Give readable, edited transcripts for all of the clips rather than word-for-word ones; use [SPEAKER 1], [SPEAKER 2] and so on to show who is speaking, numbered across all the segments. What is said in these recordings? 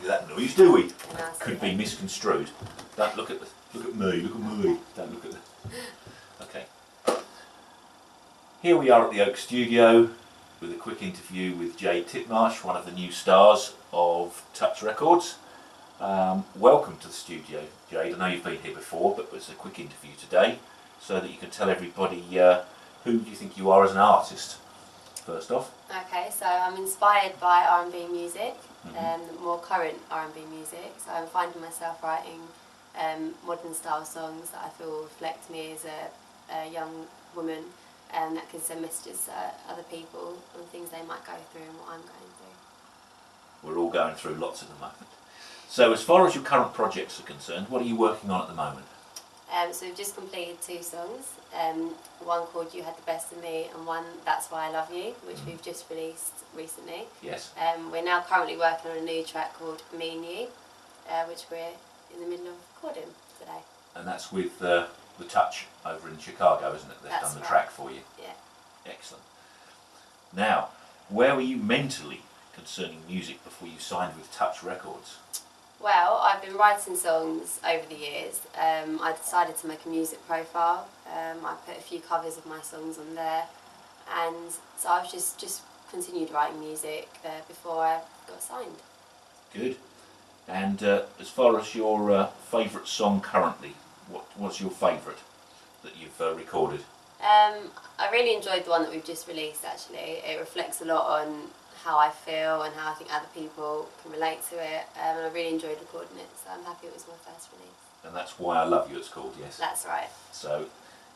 [SPEAKER 1] with that noise, do we?
[SPEAKER 2] No,
[SPEAKER 1] Could be misconstrued. Don't look at me. Look at me. Don't look at the. Okay. Here we are at the Oak Studio with a quick interview with Jade Titmarsh, one of the new stars of Touch Records. Welcome to the studio, Jade. I know you've been here before, but it's a quick interview today so that you can tell everybody who you think you are as an artist, first off.
[SPEAKER 2] Okay, so I'm inspired by R&B music, more current R&B music, so I'm finding myself writing modern style songs that I feel reflect me as a young woman that can send messages to other people on things they might go through and what I'm going through.
[SPEAKER 1] We're all going through lots at the moment. So as far as your current projects are concerned, what are you working on at the moment?
[SPEAKER 2] So we've just completed 2 songs, one called You Had the Best of Me and one That's Why I Love You, which we've just released recently.
[SPEAKER 1] Yes.
[SPEAKER 2] We're now currently working on a new track called Me and You, which we're in the middle of recording today.
[SPEAKER 1] And that's with the Touch over in Chicago, isn't it? They've
[SPEAKER 2] That's
[SPEAKER 1] done the
[SPEAKER 2] right.
[SPEAKER 1] track for you.
[SPEAKER 2] Yeah.
[SPEAKER 1] Excellent. Now, where were you mentally concerning music before you signed with Touch Records?
[SPEAKER 2] Well, I've been writing songs over the years. I decided to make a music profile. I put a few covers of my songs on there, and so I've just continued writing music before I got signed.
[SPEAKER 1] Good. And as far as your favourite song currently, what's your favourite that you've recorded?
[SPEAKER 2] I really enjoyed the one that we've just released actually. It reflects a lot on how I feel and how I think other people can relate to it, and I really enjoyed recording it, so I'm happy it was my first release.
[SPEAKER 1] And That's Why I Love You, it's called, yes?
[SPEAKER 2] That's right.
[SPEAKER 1] So,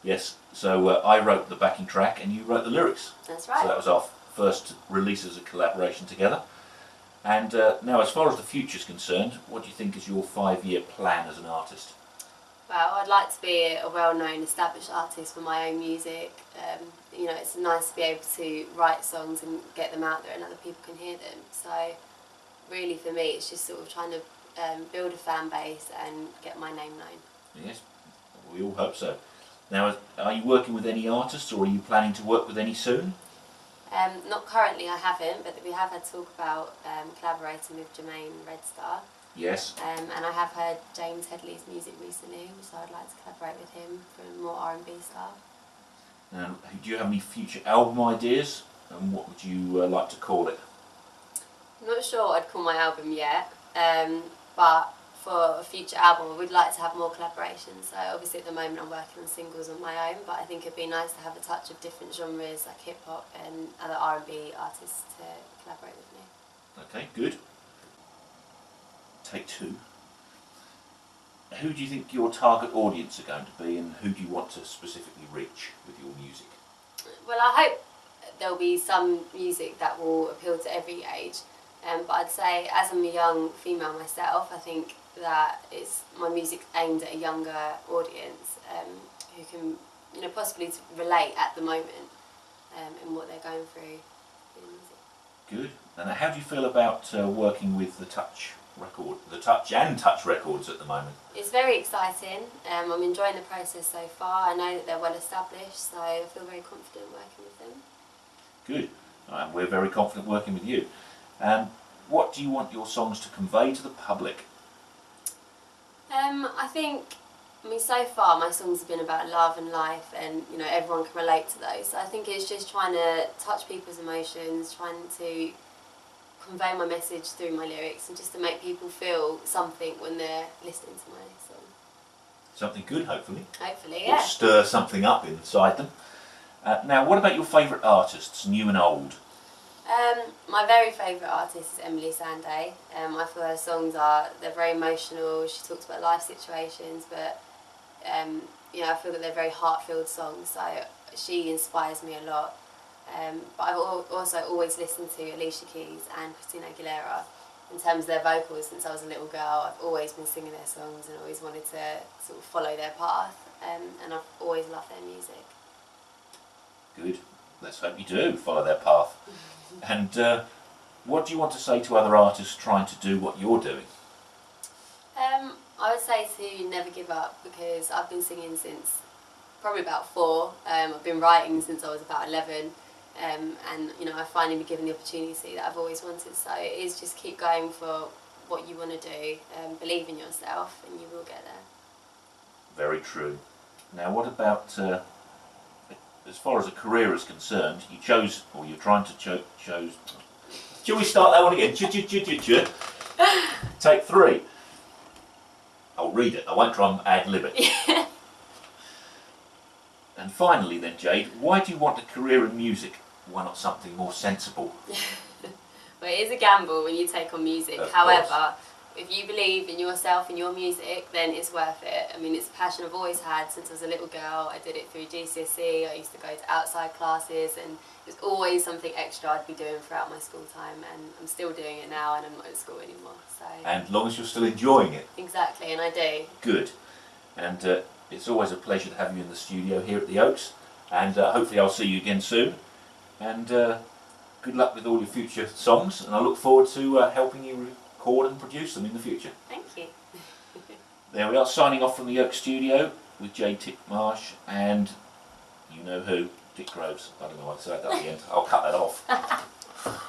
[SPEAKER 1] yes, so I wrote the backing track and you wrote the lyrics.
[SPEAKER 2] That's right.
[SPEAKER 1] So that was our first release as a collaboration together. And now, as far as the future's concerned, what do you think is your 5-year plan as an artist?
[SPEAKER 2] Well, I'd like to be a well-known, established artist for my own music. You know, it's nice to be able to write songs and get them out there and other people can hear them. So, really for me, it's just sort of trying to build a fan base and get my name known.
[SPEAKER 1] Yes, we all hope so. Now, are you working with any artists, or are you planning to work with any soon?
[SPEAKER 2] Not currently, I haven't, but we have had talk about collaborating with Jermaine Redstar.
[SPEAKER 1] Yes.
[SPEAKER 2] And I have heard James Headley's music recently, so I'd like to collaborate with him for a more R&B style.
[SPEAKER 1] Do you have any future album ideas, and what would you like to call it?
[SPEAKER 2] I'm not sure what I'd call my album yet, but for a future album I would like to have more collaborations. So obviously at the moment I'm working on singles on my own, but I think it'd be nice to have a touch of different genres like hip hop and other R&B artists to collaborate with me.
[SPEAKER 1] Okay, good. Take 2. Who do you think your target audience are going to be, and who do you want to specifically reach with your music?
[SPEAKER 2] Well, I hope there'll be some music that will appeal to every age, but I'd say as I'm a young female myself, I think that my music aimed at a younger audience who can, you know, possibly relate at the moment in what they're going through in music.
[SPEAKER 1] Good. And how do you feel about working with the Touch and Touch Records at the moment?
[SPEAKER 2] It's very exciting. I'm enjoying the process so far. I know that they're well established, so I feel very confident working with them.
[SPEAKER 1] Good. We're very confident working with you. What do you want your songs to convey to the public?
[SPEAKER 2] I mean, so far my songs have been about love and life, and you know, everyone can relate to those. So I think it's just trying to touch people's emotions, trying to convey my message through my lyrics, and just to make people feel something when they're listening to my song.
[SPEAKER 1] Something good, hopefully.
[SPEAKER 2] Hopefully,
[SPEAKER 1] Or
[SPEAKER 2] yeah.
[SPEAKER 1] stir something up inside them. Now, what about your favourite artists, new and old?
[SPEAKER 2] My very favourite artist is Emily Sandé. I feel her songs they're very emotional. She talks about life situations, but you know, I feel that they're very heart-filled songs. So she inspires me a lot. But I've also always listened to Alicia Keys and Christina Aguilera in terms of their vocals since I was a little girl. I've always been singing their songs and always wanted to sort of follow their path, and I've always loved their music.
[SPEAKER 1] Good. Let's hope you do follow their path. And what do you want to say to other artists trying to do what you're doing?
[SPEAKER 2] I would say to never give up, because I've been singing since probably about 4. I've been writing since I was about 11. And you know, I finally been given the opportunity that I've always wanted, so it is just keep going for what you want to do, believe in yourself, and you will get there.
[SPEAKER 1] Very true. Now, what about as far as a career is concerned? You chose, or you're trying to chose. Shall we start that one again? Take 3. I'll read it. I won't try and ad-lib it. And finally, then, Jade, why do you want a career in music? Why not something more sensible?
[SPEAKER 2] Well, it is a gamble when you take on music. However, if you believe in yourself and your music, then it's worth it. I mean, it's a passion I've always had since I was a little girl. I did it through GCSE. I used to go to outside classes, and it was always something extra I'd be doing throughout my school time, and I'm still doing it now, and I'm not at school anymore. So.
[SPEAKER 1] And as long as you're still enjoying it.
[SPEAKER 2] Exactly, and I do.
[SPEAKER 1] Good. And it's always a pleasure to have you in the studio here at the Oaks, and hopefully I'll see you again soon. And good luck with all your future songs, and I look forward to helping you record and produce them in the future.
[SPEAKER 2] Thank you.
[SPEAKER 1] There we are, signing off from the Oak Studio with Jade Titmarsh and you know who, Dick Groves. I don't know why I said that at the end. I'll cut that off.